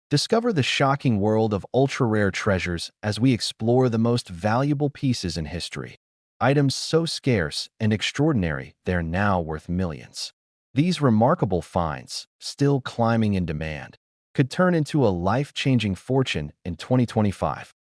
Discover the shocking world of ultra-rare treasures as we explore the most valuable pieces in history. Items so scarce and extraordinary they're now worth millions. These remarkable finds, still climbing in demand, could turn into a life-changing fortune in 2025.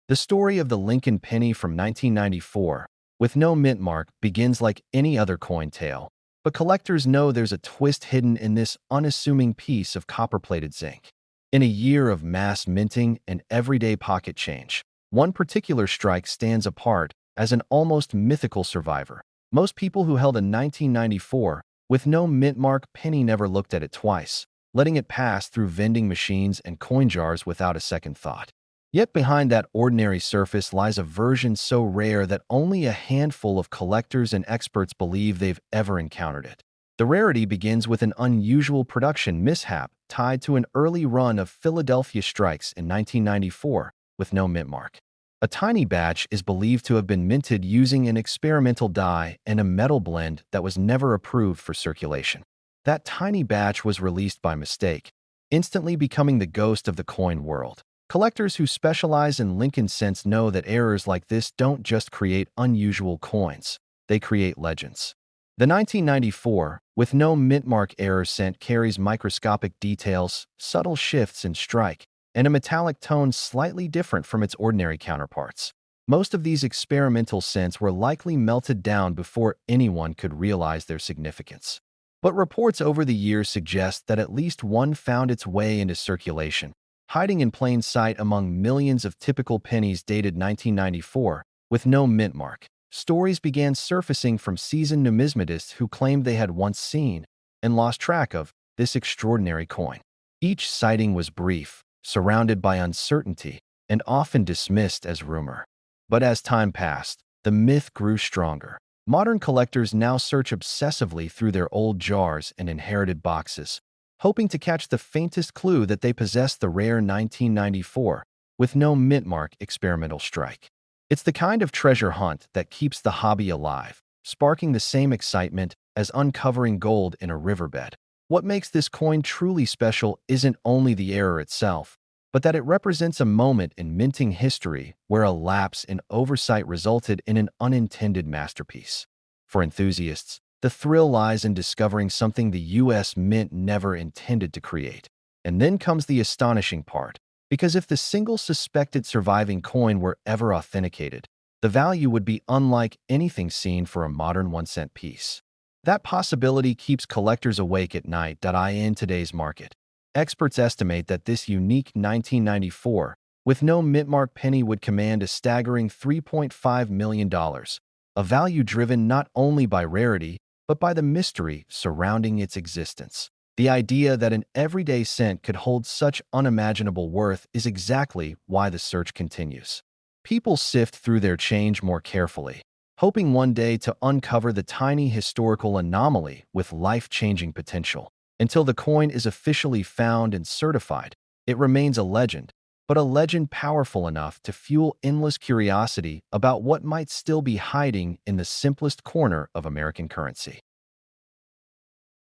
The story of the Lincoln penny from 1994, with no mint mark, begins like any other coin tale. But collectors know there's a twist hidden in this unassuming piece of copper-plated zinc. In a year of mass minting and everyday pocket change, one particular strike stands apart as an almost mythical survivor. Most people who held a 1994 with no mint mark penny never looked at it twice, letting it pass through vending machines and coin jars without a second thought. Yet behind that ordinary surface lies a version so rare that only a handful of collectors and experts believe they've ever encountered it. The rarity begins with an unusual production mishap tied to an early run of Philadelphia strikes in 1994 with no mint mark. A tiny batch is believed to have been minted using an experimental die and a metal blend that was never approved for circulation. That tiny batch was released by mistake, instantly becoming the ghost of the coin world. Collectors who specialize in Lincoln cents know that errors like this don't just create unusual coins, they create legends. The 1994, with no mint mark error cent carries microscopic details, subtle shifts in strike, and a metallic tone slightly different from its ordinary counterparts. Most of these experimental cents were likely melted down before anyone could realize their significance. But reports over the years suggest that at least one found its way into circulation, hiding in plain sight among millions of typical pennies dated 1994 with no mint mark. Stories began surfacing from seasoned numismatists who claimed they had once seen and lost track of this extraordinary coin. Each sighting was brief, surrounded by uncertainty, and often dismissed as rumor. But as time passed, the myth grew stronger. Modern collectors now search obsessively through their old jars and inherited boxes, hoping to catch the faintest clue that they possess the rare 1994 with no mint mark experimental strike. It's the kind of treasure hunt that keeps the hobby alive, sparking the same excitement as uncovering gold in a riverbed. What makes this coin truly special isn't only the error itself, but that it represents a moment in minting history where a lapse in oversight resulted in an unintended masterpiece. For enthusiasts, the thrill lies in discovering something the U.S. Mint never intended to create. And then comes the astonishing part, because if the single suspected surviving coin were ever authenticated, the value would be unlike anything seen for a modern 1-cent piece. That possibility keeps collectors awake at night. In today's market, experts estimate that this unique 1994 with no mint mark penny would command a staggering $3.5 million, a value driven not only by rarity, but by the mystery surrounding its existence. The idea that an everyday cent could hold such unimaginable worth is exactly why the search continues. People sift through their change more carefully, hoping one day to uncover the tiny historical anomaly with life-changing potential. Until the coin is officially found and certified, it remains a legend, but a legend powerful enough to fuel endless curiosity about what might still be hiding in the simplest corner of American currency.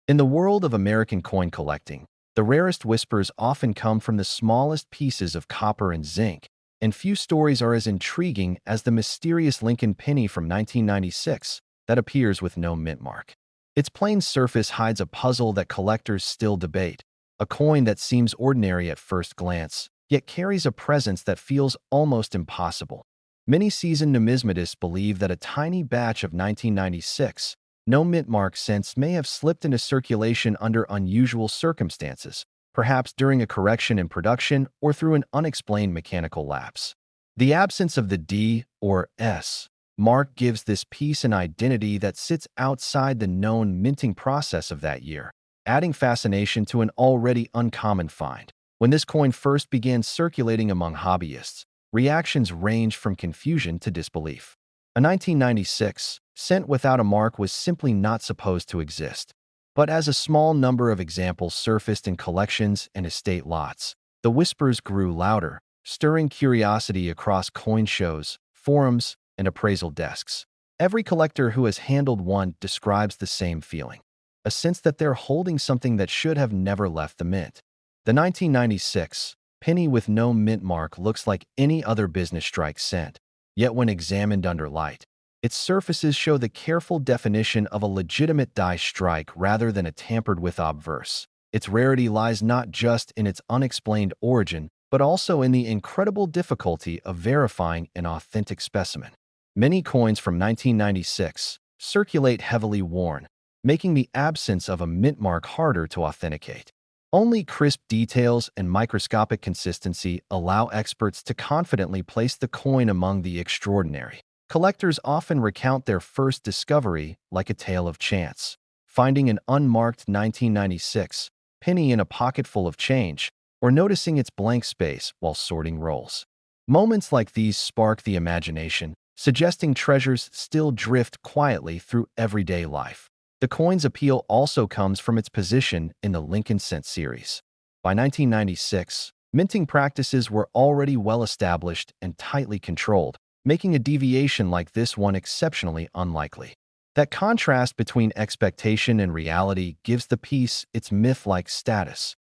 In the world of American coin collecting, the rarest whispers often come from the smallest pieces of copper and zinc, and few stories are as intriguing as the mysterious Lincoln penny from 1996 that appears with no mint mark. Its plain surface hides a puzzle that collectors still debate, a coin that seems ordinary at first glance, yet carries a presence that feels almost impossible. Many seasoned numismatists believe that a tiny batch of 1996 no mint mark cents may have slipped into circulation under unusual circumstances, perhaps during a correction in production or through an unexplained mechanical lapse. The absence of the D or S mark gives this piece an identity that sits outside the known minting process of that year, adding fascination to an already uncommon find. When this coin first began circulating among hobbyists, reactions ranged from confusion to disbelief. A 1996 cent without a mark was simply not supposed to exist. But as a small number of examples surfaced in collections and estate lots, the whispers grew louder, stirring curiosity across coin shows, forums, and appraisal desks. Every collector who has handled one describes the same feeling, a sense that they're holding something that should have never left the mint. The 1996 penny with no mint mark looks like any other business strike cent, yet when examined under light, its surfaces show the careful definition of a legitimate die strike rather than a tampered-with obverse. Its rarity lies not just in its unexplained origin, but also in the incredible difficulty of verifying an authentic specimen. Many coins from 1996 circulate heavily worn, making the absence of a mint mark harder to authenticate. Only crisp details and microscopic consistency allow experts to confidently place the coin among the extraordinary. Collectors often recount their first discovery like a tale of chance, finding an unmarked 1996 penny in a pocket full of change, or noticing its blank space while sorting rolls. Moments like these spark the imagination, suggesting treasures still drift quietly through everyday life. The coin's appeal also comes from its position in the Lincoln cent series. By 1996, minting practices were already well established and tightly controlled, making a deviation like this one exceptionally unlikely. That contrast between expectation and reality gives the piece its myth-like status.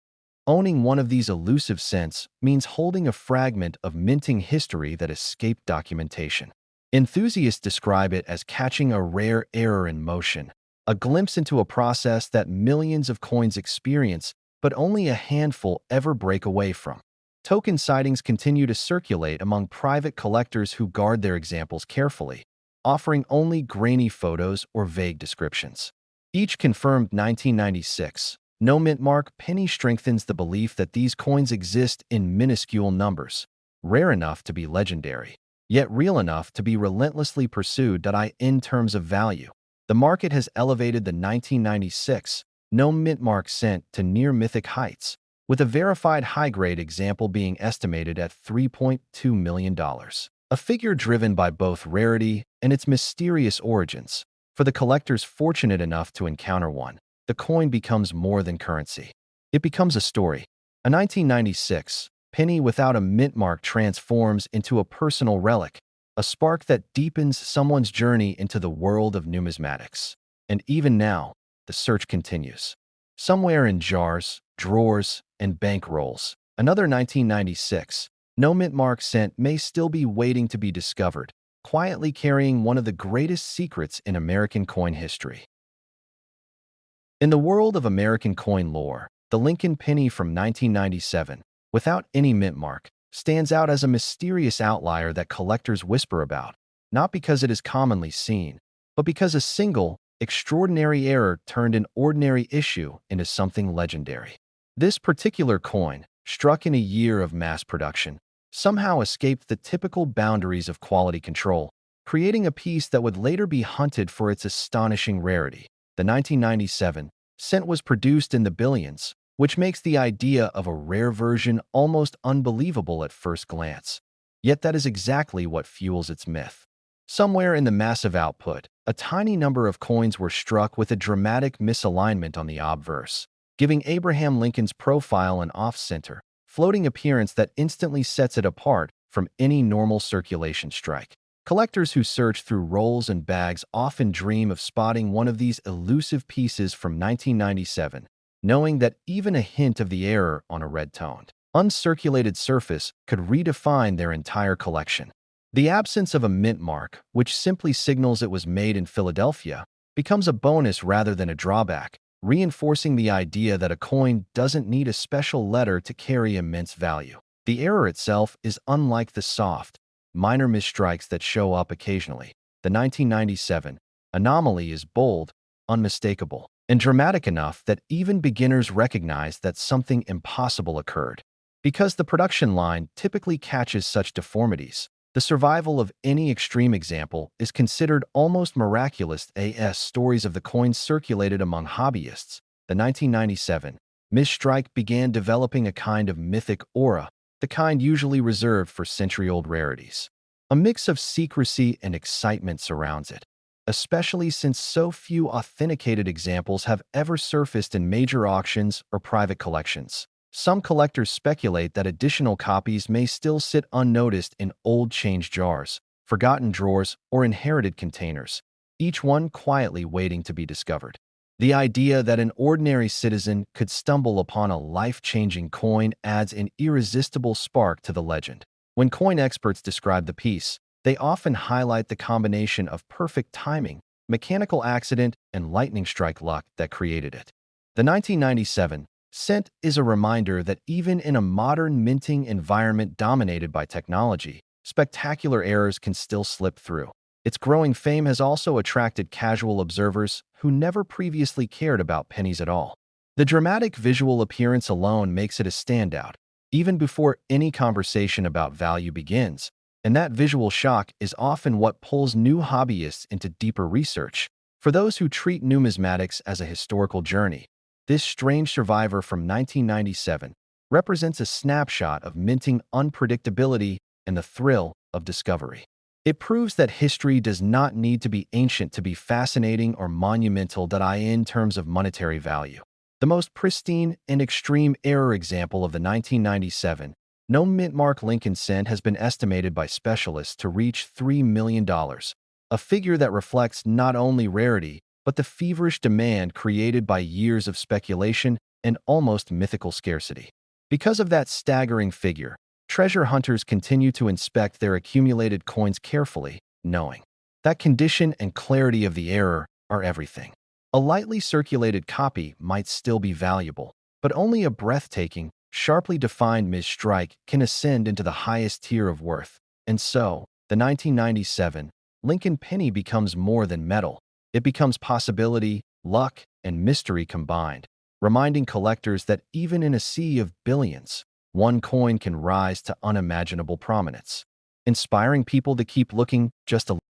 Owning one of these elusive cents means holding a fragment of minting history that escaped documentation. Enthusiasts describe it as catching a rare error in motion, a glimpse into a process that millions of coins experience, but only a handful ever break away from. Token sightings continue to circulate among private collectors who guard their examples carefully, offering only grainy photos or vague descriptions. Each confirmed 1996 no mint mark penny strengthens the belief that these coins exist in minuscule numbers, rare enough to be legendary, yet real enough to be relentlessly pursued in terms of value. The market has elevated the 1996 no mint mark cent to near mythic heights, with a verified high-grade example being estimated at $3.2 million, a figure driven by both rarity and its mysterious origins. For the collectors fortunate enough to encounter one, the coin becomes more than currency. It becomes a story. A 1996 penny without a mint mark transforms into a personal relic, a spark that deepens someone's journey into the world of numismatics. And even now, the search continues. Somewhere in jars, drawers, and bank rolls, another 1996 no mint mark cent may still be waiting to be discovered, quietly carrying one of the greatest secrets in American coin history. In the world of American coin lore, the Lincoln penny from 1997, without any mint mark, stands out as a mysterious outlier that collectors whisper about, not because it is commonly seen, but because a single, extraordinary error turned an ordinary issue into something legendary. This particular coin, struck in a year of mass production, somehow escaped the typical boundaries of quality control, creating a piece that would later be hunted for its astonishing rarity. The 1997 cent was produced in the billions, which makes the idea of a rare version almost unbelievable at first glance. Yet that is exactly what fuels its myth. Somewhere in the massive output, a tiny number of coins were struck with a dramatic misalignment on the obverse, giving Abraham Lincoln's profile an off-center, floating appearance that instantly sets it apart from any normal circulation strike. Collectors who search through rolls and bags often dream of spotting one of these elusive pieces from 1997, knowing that even a hint of the error on a red-toned, uncirculated surface could redefine their entire collection. The absence of a mint mark, which simply signals it was made in Philadelphia, becomes a bonus rather than a drawback, reinforcing the idea that a coin doesn't need a special letter to carry immense value. The error itself is unlike the soft, minor misstrikes that show up occasionally. The 1997 anomaly is bold, unmistakable, and dramatic enough that even beginners recognize that something impossible occurred. Because the production line typically catches such deformities, the survival of any extreme example is considered almost miraculous. As stories of the coins circulated among hobbyists, the 1997 misstrike began developing a kind of mythic aura, the kind usually reserved for century-old rarities. A mix of secrecy and excitement surrounds it, especially since so few authenticated examples have ever surfaced in major auctions or private collections. Some collectors speculate that additional copies may still sit unnoticed in old change jars, forgotten drawers, or inherited containers, each one quietly waiting to be discovered. The idea that an ordinary citizen could stumble upon a life-changing coin adds an irresistible spark to the legend. When coin experts describe the piece, they often highlight the combination of perfect timing, mechanical accident, and lightning strike luck that created it. The 1997 cent is a reminder that even in a modern minting environment dominated by technology, spectacular errors can still slip through. Its growing fame has also attracted casual observers who never previously cared about pennies at all. The dramatic visual appearance alone makes it a standout, even before any conversation about value begins, and that visual shock is often what pulls new hobbyists into deeper research. For those who treat numismatics as a historical journey, this strange survivor from 1997 represents a snapshot of minting unpredictability and the thrill of discovery. It proves that history does not need to be ancient to be fascinating or monumental in terms of monetary value. The most pristine and extreme error example of the 1997 no mint mark Lincoln cent has been estimated by specialists to reach $3 million, a figure that reflects not only rarity, but the feverish demand created by years of speculation and almost mythical scarcity. Because of that staggering figure, treasure hunters continue to inspect their accumulated coins carefully, knowing that condition and clarity of the error are everything. A lightly circulated copy might still be valuable, but only a breathtaking, sharply defined misstrike can ascend into the highest tier of worth. And so, the 1997 Lincoln penny becomes more than metal. It becomes possibility, luck, and mystery combined, reminding collectors that even in a sea of billions, one coin can rise to unimaginable prominence, inspiring people to keep looking just a little.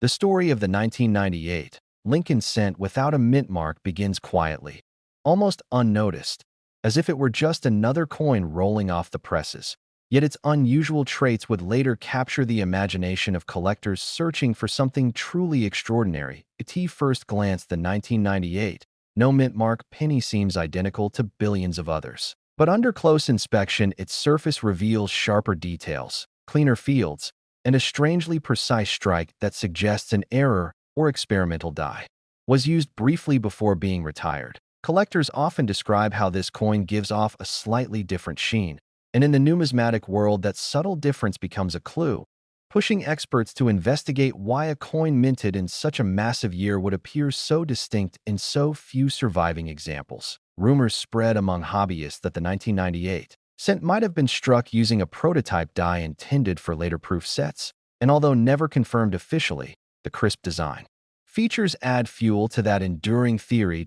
The story of the 1998 Lincoln cent without a mint mark begins quietly, almost unnoticed, as if it were just another coin rolling off the presses. Yet its unusual traits would later capture the imagination of collectors searching for something truly extraordinary. At first glance, the 1998 no mint mark penny seems identical to billions of others. But under close inspection, its surface reveals sharper details, cleaner fields, and a strangely precise strike that suggests an error or experimental die was used briefly before being retired. Collectors often describe how this coin gives off a slightly different sheen, and in the numismatic world, that subtle difference becomes a clue, pushing experts to investigate why a coin minted in such a massive year would appear so distinct in so few surviving examples. Rumors spread among hobbyists that the 1998 cent might have been struck using a prototype die intended for later proof sets, and although never confirmed officially, the crisp design features add fuel to that enduring theory.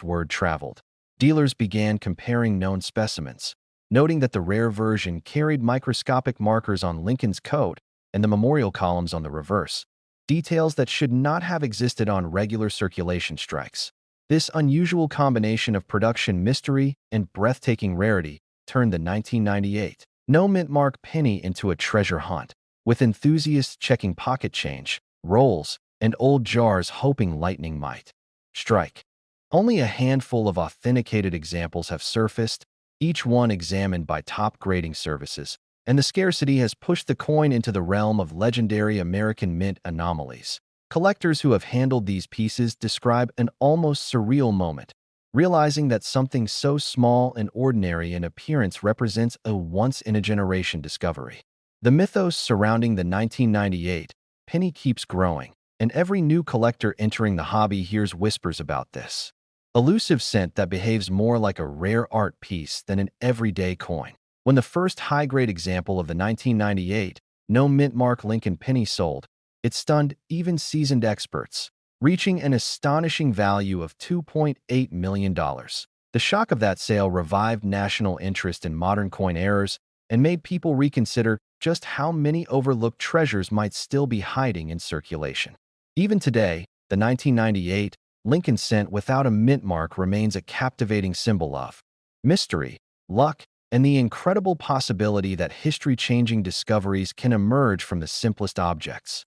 Word traveled. Dealers began comparing known specimens, noting that the rare version carried microscopic markers on Lincoln's coat and the memorial columns on the reverse, details that should not have existed on regular circulation strikes. This unusual combination of production mystery and breathtaking rarity turned the 1998 no mint mark penny into a treasure hunt, with enthusiasts checking pocket change, rolls, and old jars hoping lightning might strike. Only a handful of authenticated examples have surfaced, each one examined by top grading services, and the scarcity has pushed the coin into the realm of legendary American mint anomalies. Collectors who have handled these pieces describe an almost surreal moment, realizing that something so small and ordinary in appearance represents a once-in-a-generation discovery. The mythos surrounding the 1998 penny keeps growing, and every new collector entering the hobby hears whispers about this elusive cent that behaves more like a rare art piece than an everyday coin. When the first high-grade example of the 1998 no mint mark Lincoln penny sold, it stunned even seasoned experts, reaching an astonishing value of $2.8 million. The shock of that sale revived national interest in modern coin errors and made people reconsider just how many overlooked treasures might still be hiding in circulation. Even today, the 1998 Lincoln cent without a mint mark remains a captivating symbol of mystery, luck, and the incredible possibility that history-changing discoveries can emerge from the simplest objects.